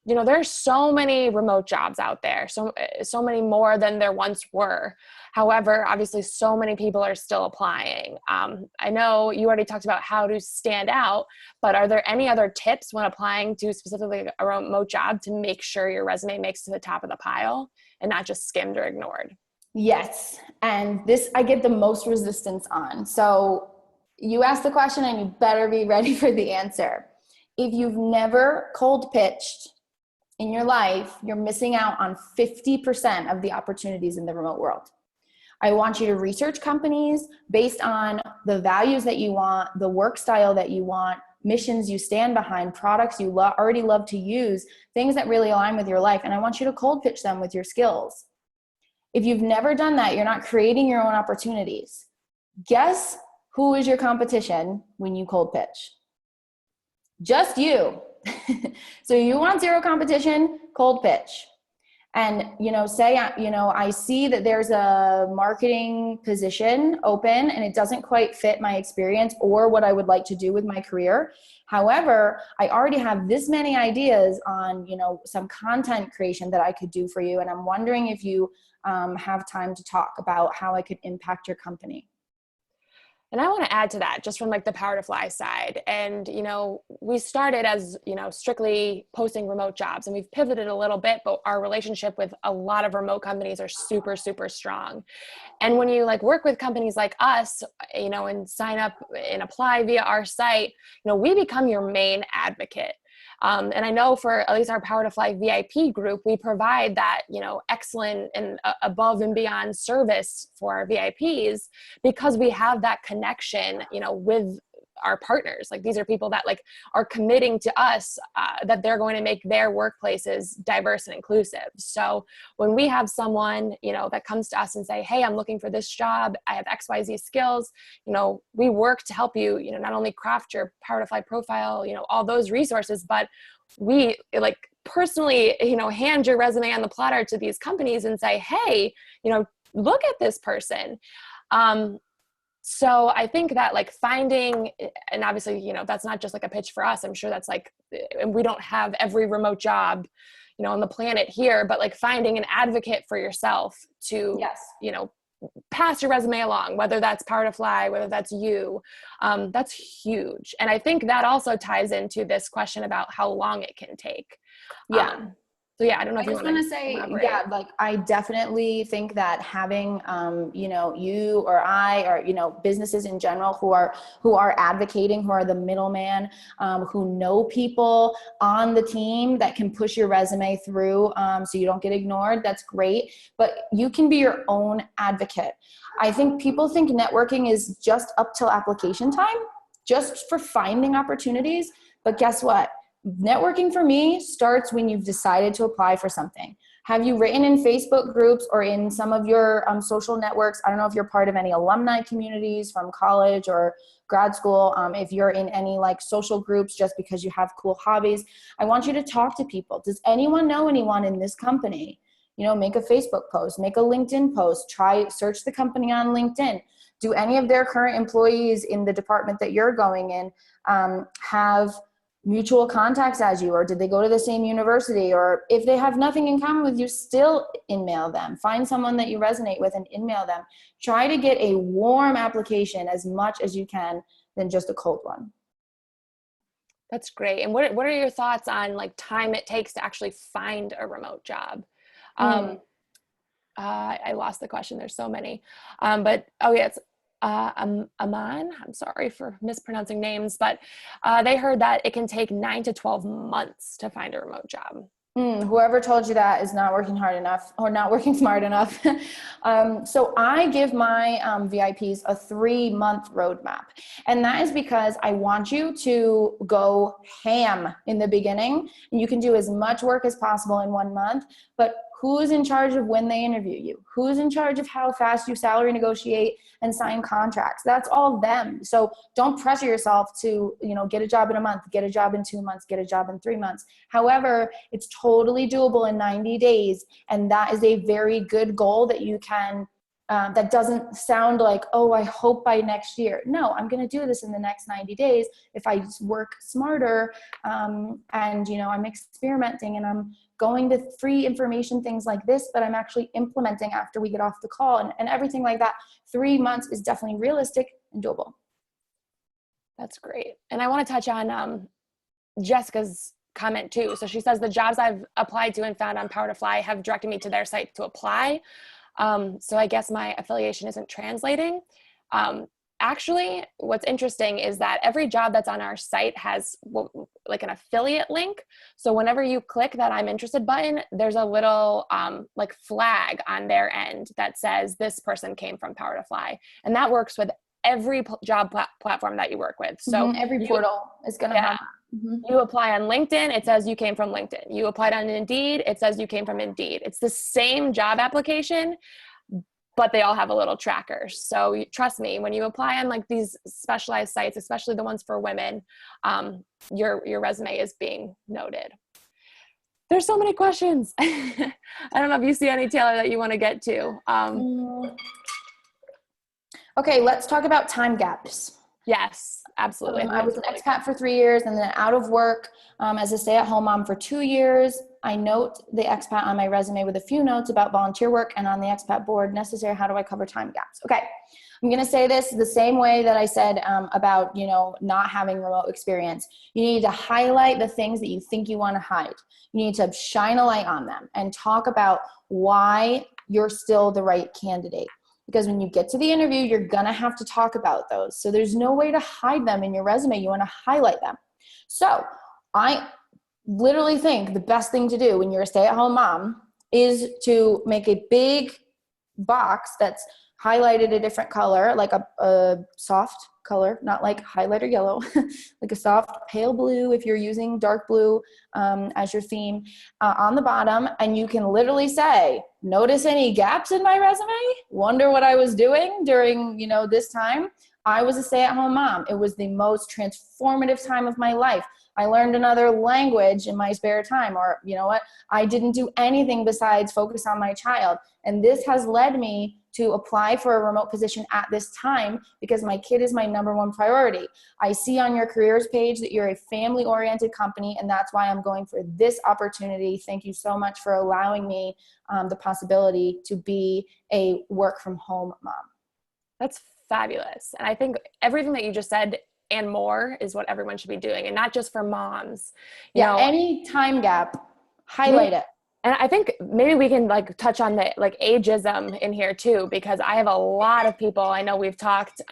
there's so many remote jobs out there, so many more than there once were. However, obviously, so many people are still applying. I know you already talked about how to stand out, but are there any other tips when applying to specifically a remote job to make sure your resume makes to the top of the pile and not just skimmed or ignored? Yes. And this I get the most resistance on. So you asked the question and you better be ready for the answer. If you've never cold pitched in your life, you're missing out on 50% of the opportunities in the remote world. I want you to research companies based on the values that you want, the work style that you want, missions you stand behind, products you already love to use, things that really align with your life. And I want you to cold pitch them with your skills. If you've never done that, you're not creating your own opportunities. Guess who is your competition when you cold pitch? Just you. So you want zero competition, cold pitch. And, say, I see that there's a marketing position open and it doesn't quite fit my experience or what I would like to do with my career. However, I already have this many ideas on, some content creation that I could do for you. And I'm wondering if you have time to talk about how I could impact your company. And I want to add to that just from like the Power to Fly side. And, we started as, strictly posting remote jobs, and we've pivoted a little bit, but our relationship with a lot of remote companies are super, super strong. And when you work with companies like us, and sign up and apply via our site, we become your main advocate. And I know for at least our Power to Fly VIP group, we provide that, excellent and above and beyond service for our VIPs because we have that connection, with our partners. These are people that are committing to us that they're going to make their workplaces diverse and inclusive. So when we have someone, that comes to us and say, hey, I'm looking for this job, I have XYZ skills, we work to help you, not only craft your Power to Fly profile, all those resources, but we personally, hand your resume on the platter to these companies and say, hey, look at this person. So I think that finding, and obviously, that's not just a pitch for us. I'm sure that's and we don't have every remote job, on the planet here, but finding an advocate for yourself to, yes, pass your resume along, whether that's Power to Fly, whether that's you, that's huge. And I think that also ties into this question about how long it can take. Yeah. So yeah, I don't know if I you just want want to to say, elaborate. yeah, I definitely think that having, you or I, or, businesses in general who are advocating, who are the middleman, who know people on the team that can push your resume through so you don't get ignored. That's great. But you can be your own advocate. I think people think networking is just up till application time, just for finding opportunities. But guess what? Networking for me starts when you've decided to apply for something. Have you written in Facebook groups or in some of your social networks? I don't know if you're part of any alumni communities from college or grad school. If you're in any social groups just because you have cool hobbies, I want you to talk to people. Does anyone know anyone in this company? Make a Facebook post, make a LinkedIn post, search the company on LinkedIn. Do any of their current employees in the department that you're going in have mutual contacts as you, or did they go to the same university? Or if they have nothing in common with you, still email them. Find someone that you resonate with and email them. Try to get a warm application as much as you can than just a cold one. That's great. And what are your thoughts on time it takes to actually find a remote job? I lost the question. There's so many. But it's Aman, I'm sorry for mispronouncing names, but they heard that it can take 9 to 12 months to find a remote job. Whoever told you that is not working hard enough or not working smart enough. So I give my VIPs a 3-month roadmap. And that is because I want you to go ham in the beginning, and you can do as much work as possible in 1 month, but who's in charge of when they interview you? Who's in charge of how fast you salary negotiate and sign contracts? That's all them. So don't pressure yourself to, get a job in a month, get a job in 2 months, get a job in 3 months. However, it's totally doable in 90 days. And that is a very good goal that you can, that doesn't sound like, oh, I hope by next year. No, I'm going to do this in the next 90 days. If I work smarter, and, I'm experimenting and I'm going to free information, things like this, that I'm actually implementing after we get off the call and everything like that. 3 months is definitely realistic and doable. That's great. And I want to touch on Jessica's comment too. So she says the jobs I've applied to and found on Power to Fly have directed me to their site to apply. So I guess my affiliation isn't translating. Actually, what's interesting is that every job that's on our site has like an affiliate link. So whenever you click that I'm interested button, there's a little like flag on their end that says this person came from Power to Fly. And that works with every job platform that you work with. So every portal is going to have that. You apply on LinkedIn, it says you came from LinkedIn. You applied on Indeed, it says you came from Indeed. It's the same job application, but they all have a little tracker. So trust me, when you apply on like these specialized sites, especially the ones for women, your resume is being noted. There's so many questions. I don't know if you see any, Taylor, that you want to get to. Okay, let's talk about time gaps. Yes, absolutely. I was an expat for 3 years and then out of work as a stay-at-home mom for 2 years. I note the expat on my resume with a few notes about volunteer work, and on the expat board, necessary, how do I cover time gaps? Okay, I'm going to say this the same way that I said about, not having remote experience. You need to highlight the things that you think you want to hide. You need to shine a light on them and talk about why you're still the right candidate. Because when you get to the interview, you're going to have to talk about those. So there's no way to hide them in your resume. You want to highlight them. So I literally think the best thing to do when you're a stay-at-home mom is to make a big box that's highlighted a different color, like a soft color, not like highlighter yellow, like a soft pale blue if you're using dark blue as your theme on the bottom. And you can literally say, notice any gaps in my resume? Wonder what I was doing during, this time? I was a stay-at-home mom. It was the most transformative time of my life. I learned another language in my spare time, or I didn't do anything besides focus on my child. And this has led me to apply for a remote position at this time because my kid is my number one priority. I see on your careers page that you're a family-oriented company, and that's why I'm going for this opportunity. Thank you so much for allowing me the possibility to be a work-from-home mom. That's fabulous. And I think everything that you just said and more is what everyone should be doing, and not just for moms. You know, any time gap, highlight it. And I think maybe we can touch on the ageism in here too, because I have a lot of people, I know we've talked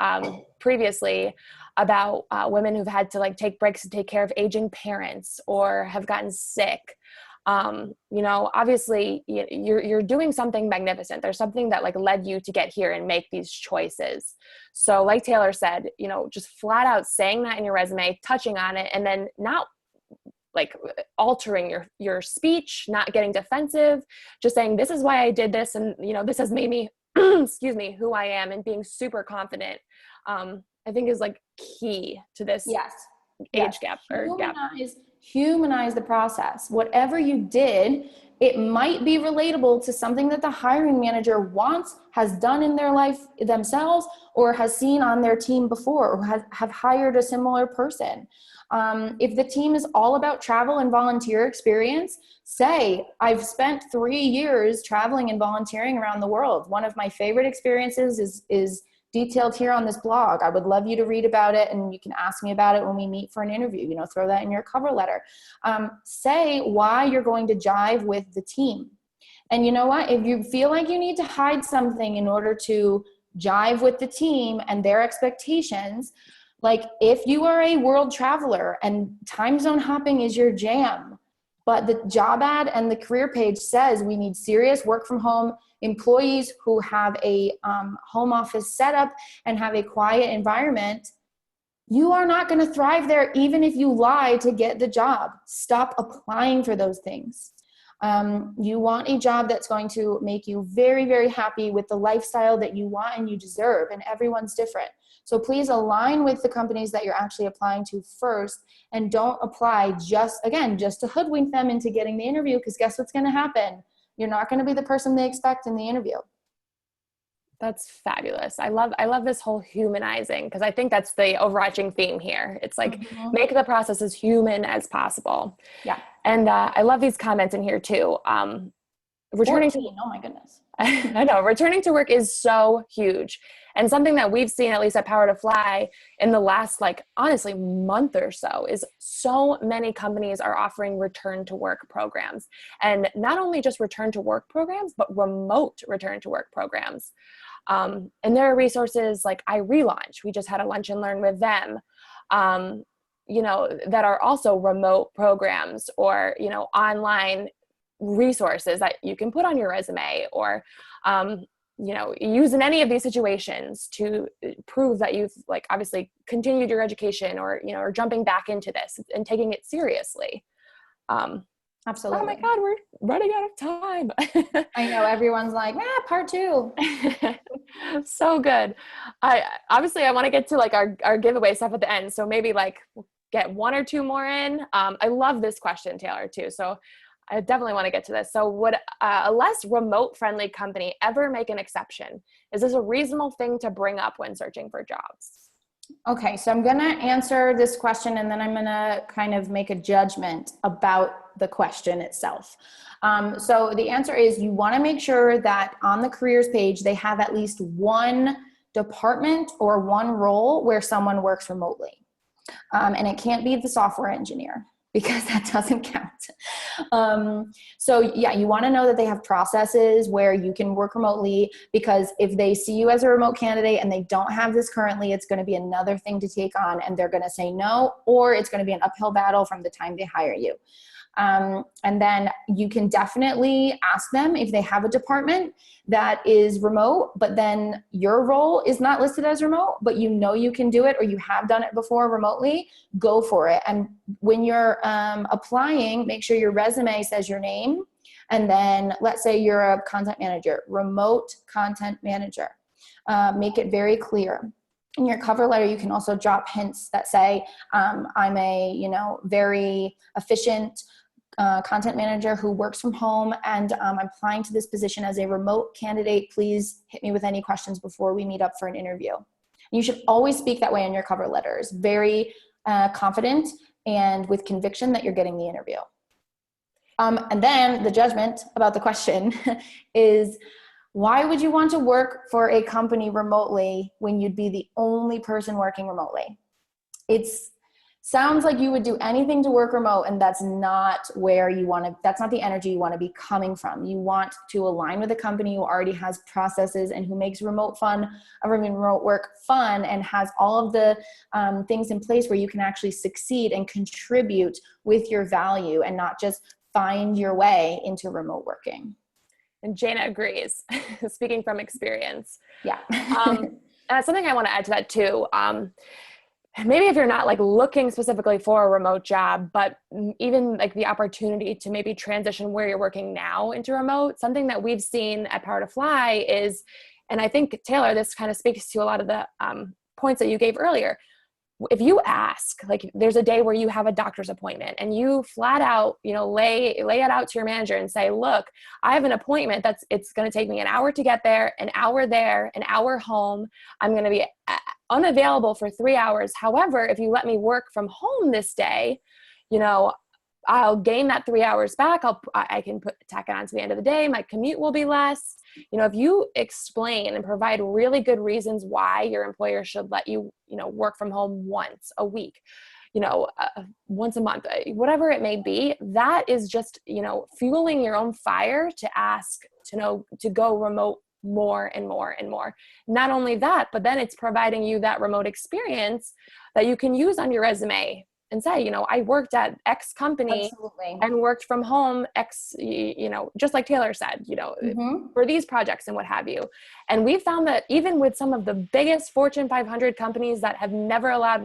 previously about women who've had to take breaks to take care of aging parents or have gotten sick. Obviously you're doing something magnificent. There's something that led you to get here and make these choices. So like Taylor said, just flat out saying that in your resume, touching on it, and then not altering your speech, not getting defensive, just saying, this is why I did this. And, this has made me, excuse me, who I am, and being super confident, I think is key to this age gap or gap. Humanize the process. Whatever you did, it might be relatable to something that the hiring manager wants, has done in their life themselves, or has seen on their team before, or have hired a similar person. If the team is all about travel and volunteer experience, say, I've spent 3 years traveling and volunteering around the world. One of my favorite experiences is detailed here on this blog. I would love you to read about it, and you can ask me about it when we meet for an interview. Throw that in your cover letter. Say why you're going to jive with the team. And you know what? If you feel like you need to hide something in order to jive with the team and their expectations, if you are a world traveler and time zone hopping is your jam, but the job ad and the career page says we need serious work from home employees who have a home office setup and have a quiet environment, you are not going to thrive there even if you lie to get the job. Stop applying for those things. You want a job that's going to make you very, very happy with the lifestyle that you want and you deserve, and everyone's different. So please align with the companies that you're actually applying to first, and don't apply just to hoodwink them into getting the interview, because guess what's going to happen? You're not going to be the person they expect in the interview. That's fabulous. I love this whole humanizing, because I think that's the overarching theme here. It's like, make the process as human as possible. Yeah. And I love these comments in here too. Returning 14, oh my goodness. I know, returning to work is so huge. And something that we've seen, at least at Power to Fly, in the last, honestly, month or so, is so many companies are offering return to work programs. And not only just return to work programs, but remote return to work programs. And there are resources like iRelaunch. We just had a lunch and learn with them, that are also remote programs, or, online resources that you can put on your resume, or, use in any of these situations to prove that you've obviously continued your education, or, or jumping back into this and taking it seriously. Absolutely. Oh my God, we're running out of time. I know, everyone's like, part 2. So good. I want to get to our giveaway stuff at the end. So maybe we'll get 1 or 2 more in. I love this question, Taylor, too. So I definitely want to get to this. So would a less remote friendly company ever make an exception? Is this a reasonable thing to bring up when searching for jobs? Okay, so I'm going to answer this question, and then I'm going to kind of make a judgment about the question itself. So the answer is, you want to make sure that on the careers page, they have at least one department or one role where someone works remotely. And it can't be the software engineer, because that doesn't count. So yeah, you want to know that they have processes where you can work remotely, because if they see you as a remote candidate and they don't have this currently, it's going to be another thing to take on, and they're going to say no, or it's going to be an uphill battle from the time they hire you. And then you can definitely ask them if they have a department that is remote, but then your role is not listed as remote, but you can do it, or you have done it before remotely, go for it. And when you're applying, make sure your resume says your name. And then let's say you're a content manager, remote content manager. Make it very clear. In your cover letter, you can also drop hints that say, I'm a, very efficient content manager who works from home, and I'm applying to this position as a remote candidate. Please hit me with any questions before we meet up for an interview. You should always speak that way in your cover letters, very confident and with conviction that you're getting the interview. And then the judgment about the question is, why would you want to work for a company remotely when you'd be the only person working remotely? It sounds like you would do anything to work remote, and that's not where you want to, that's not the energy you want to be coming from. You want to align with a company who already has processes and who makes remote work fun, and has all of the things in place where you can actually succeed and contribute with your value, and not just find your way into remote working. And Jana agrees, speaking from experience. Yeah. Something I want to add to that too. Maybe if you're not looking specifically for a remote job, but even the opportunity to maybe transition where you're working now into remote, something that we've seen at Power to Fly is, and I think Taylor, this kind of speaks to a lot of the points that you gave earlier. If you ask, there's a day where you have a doctor's appointment, and you flat out, lay it out to your manager and say, look, I have an appointment it's going to take me an hour to get there, an hour there, an hour home. I'm going to be unavailable for 3 hours. However, if you let me work from home this day, I'll gain that 3 hours back. I can tack it on to the end of the day. My commute will be less. If you explain and provide really good reasons why your employer should let you, work from home once a week, once a month, whatever it may be, that is just, fueling your own fire to ask to go remote more and more and more. Not only that, but then it's providing you that remote experience that you can use on your resume and say, you know, I worked at X company Absolutely. and worked from home X, just like Taylor said, for these projects and what have you. And we found that even with some of the biggest Fortune 500 companies that have never allowed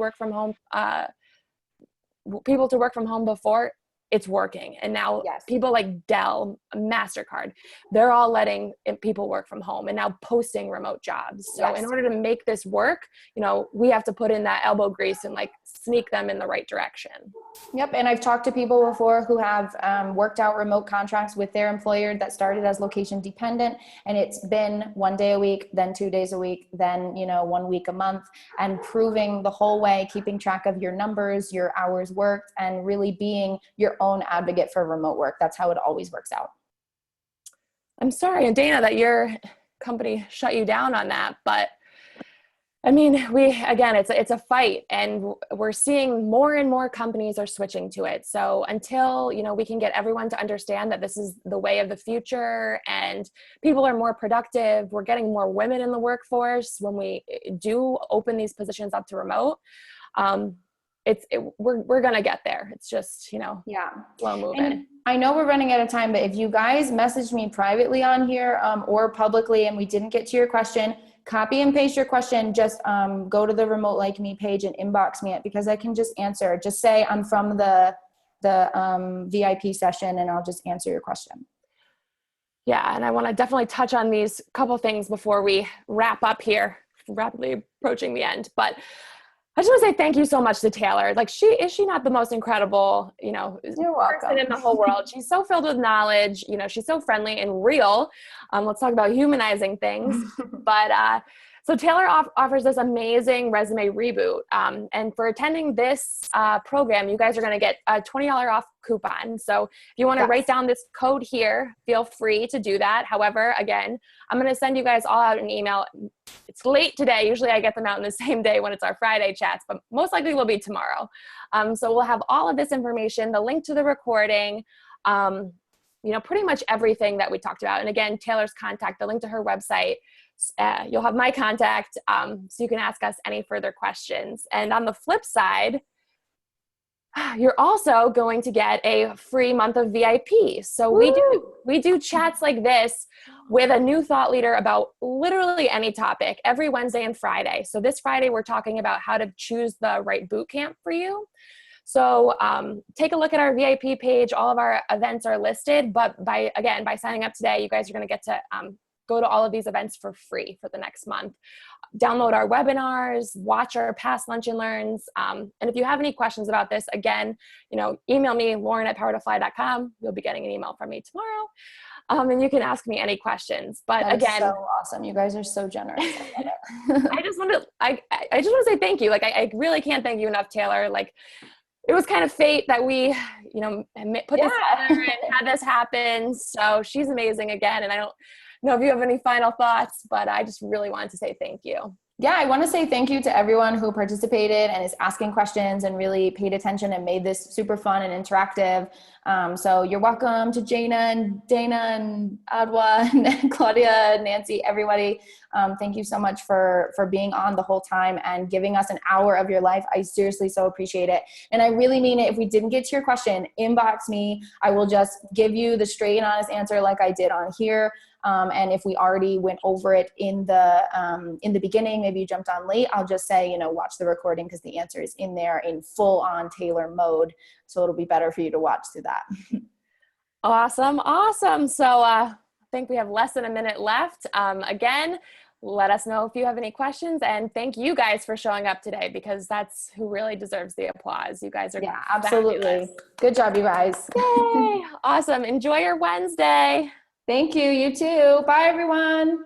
people to work from home before, it's working. And now people like Dell, MasterCard, they're all letting people work from home and now posting remote jobs. So in order to make this work, we have to put in that elbow grease and like sneak them in the right direction. Yep. And I've talked to people before who have worked out remote contracts with their employer that started as location dependent. And it's been 1 day a week, then 2 days a week, then, 1 week a month, and proving the whole way, keeping track of your numbers, your hours worked, and really being your own advocate for remote work. That's how it always works out. I'm sorry, and Dana, that your company shut you down on that, but I mean, it's a fight, and we're seeing more and more companies are switching to it. So until, we can get everyone to understand that this is the way of the future and people are more productive, we're getting more women in the workforce when we do open these positions up to remote. We're going to get there. It's just, slow moving. And I know we're running out of time, but if you guys message me privately on here or publicly and we didn't get to your question, copy and paste your question. Just go to the Remote Like Me page and inbox me it, because I can just answer. Just say I'm from the VIP session and I'll just answer your question. Yeah, and I want to definitely touch on these couple things before we wrap up here, rapidly approaching the end. But I just want to say thank you so much to Taylor. Like, is she not the most incredible, person in the whole world? She's so filled with knowledge. She's so friendly and real. Let's talk about humanizing things. But so Taylor offers this amazing resume reboot. And for attending this program, you guys are going to get a $20 off coupon. So if you want to write down this code here, feel free to do that. However, again, I'm going to send you guys all out an email. It's late today. Usually I get them out in the same day when it's our Friday chats, but most likely will be tomorrow. So we'll have all of this information, the link to the recording, pretty much everything that we talked about. And again, Taylor's contact, the link to her website. You'll have my contact, so you can ask us any further questions. And on the flip side, you're also going to get a free month of VIP. So we do chats like this with a new thought leader about literally any topic every Wednesday and Friday. So this Friday, we're talking about how to choose the right boot camp for you. So take a look at our VIP page. All of our events are listed, but by signing up today, you guys are going to get to go to all of these events for free for the next month. Download our webinars, watch our past Lunch and Learns. And if you have any questions about this, again, email me, Lauren@powertofly.com. You'll be getting an email from me tomorrow. And you can ask me any questions. But that again, is so awesome. You guys are so generous. I love it. I just want to say thank you. Like, I really can't thank you enough, Taylor. Like, it was kind of fate that we, put this together and had this happen. So she's amazing again. And I don't know if you have any final thoughts, but I just really wanted to say thank you. Yeah, I want to say thank you to everyone who participated and is asking questions and really paid attention and made this super fun and interactive. So you're welcome to Jana and Dana and Adwa and Claudia and Nancy, everybody. Thank you so much for being on the whole time and giving us an hour of your life. I seriously so appreciate it. And I really mean it. If we didn't get to your question, inbox me. I will just give you the straight and honest answer like I did on here. And if we already went over it in the beginning, maybe you jumped on late, I'll just say, watch the recording because the answer is in there in full on Taylor mode. So it'll be better for you to watch through that. Awesome. So I think we have less than a minute left. Again, let us know if you have any questions, and thank you guys for showing up today, because that's who really deserves the applause. You guys are absolutely fabulous. Good job, you guys. Yay. Awesome. Enjoy your Wednesday. Thank you. You too. Bye, everyone.